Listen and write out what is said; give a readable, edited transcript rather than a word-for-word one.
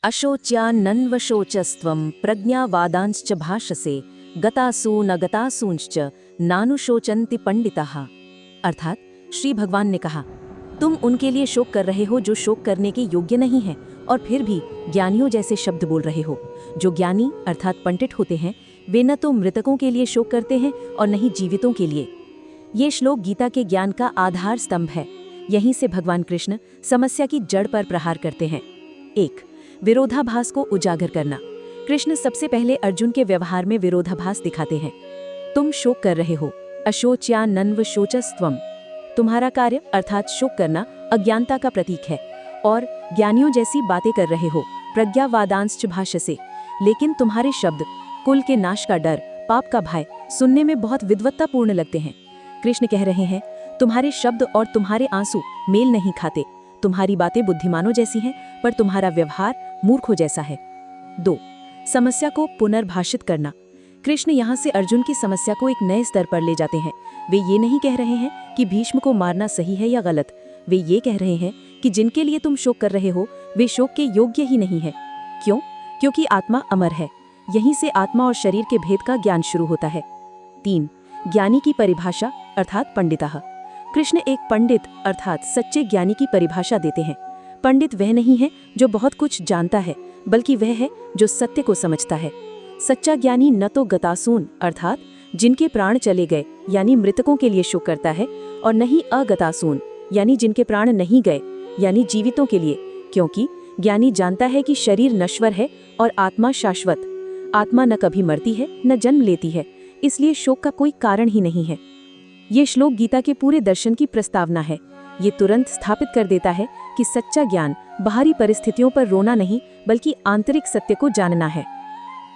अशोच्यान्नन्वशोचस्त्वं प्रज्ञावादांश्च भाषसे गतासु न गतासूंश्च नानुशोचन्ति पंडिताः। अर्थात श्री भगवान ने कहा, तुम उनके लिए शोक कर रहे हो जो शोक करने के योग्य नहीं है, और फिर भी ज्ञानियों जैसे शब्द बोल रहे हो। जो ज्ञानी अर्थात पंडित होते हैं वे न तो मृतकों के लिए शोक करते हैं और न ही जीवितों के लिए। ये श्लोक गीता के ज्ञान का आधार स्तंभ है। यहीं से भगवान कृष्ण समस्या की जड़ पर प्रहार करते हैं। 1. विरोधाभास को उजागर करना। कृष्ण सबसे पहले अर्जुन के व्यवहार में विरोधाभास दिखाते हैं। तुम शोक कर रहे हो, अशोच्यान्नन्वशोचस्त्वम्। तुम्हारा कार्य अर्थात शोक करना अज्ञानता का प्रतीक है और ज्ञानियों जैसी बातें कर रहे हो, प्रज्ञावादांश्च भाषसे। लेकिन तुम्हारे शब्द कुल के नाश का डर, पाप का भय सुनने में बहुत विद्वत्तापूर्ण लगते हैं। कृष्ण कह रहे हैं, तुम्हारे शब्द और तुम्हारे आंसू मेल नहीं खाते। तुम्हारी बातें बुद्धिमानों जैसी हैं, पर तुम्हारा व्यवहार मूर्खों जैसा है। 2. समस्या को पुनर्भाषित करना। कृष्ण यहाँ से अर्जुन की समस्या को एक नए स्तर पर ले जाते हैं। वे ये नहीं कह रहे हैं कि भीष्म को मारना सही है या गलत। वे ये कह रहे हैं कि जिनके लिए तुम शोक कर रहे हो वे शोक के योग्य ही नहीं है। क्यों? क्योंकि आत्मा अमर है। यहीं से आत्मा और शरीर के भेद का ज्ञान शुरू होता है। 3. ज्ञानी की परिभाषा अर्थात पंडितः। कृष्ण एक पंडित अर्थात सच्चे ज्ञानी की परिभाषा देते हैं। पंडित वह नहीं है जो बहुत कुछ जानता है, बल्कि वह है जो सत्य को समझता है। सच्चा ज्ञानी न तो गतासून अर्थात जिनके प्राण चले गए यानी मृतकों के लिए शोक करता है, और न ही अगतासून यानी जिनके प्राण नहीं गए यानी जीवितों के लिए, क्योंकि ज्ञानी जानता है कि शरीर नश्वर है और आत्मा शाश्वत। आत्मा न कभी मरती है न जन्म लेती है, इसलिए शोक का कोई कारण ही नहीं है। ये श्लोक गीता के पूरे दर्शन की प्रस्तावना है। ये तुरंत स्थापित कर देता है कि सच्चा ज्ञान बाहरी परिस्थितियों पर रोना नहीं बल्कि आंतरिक सत्य को जानना है।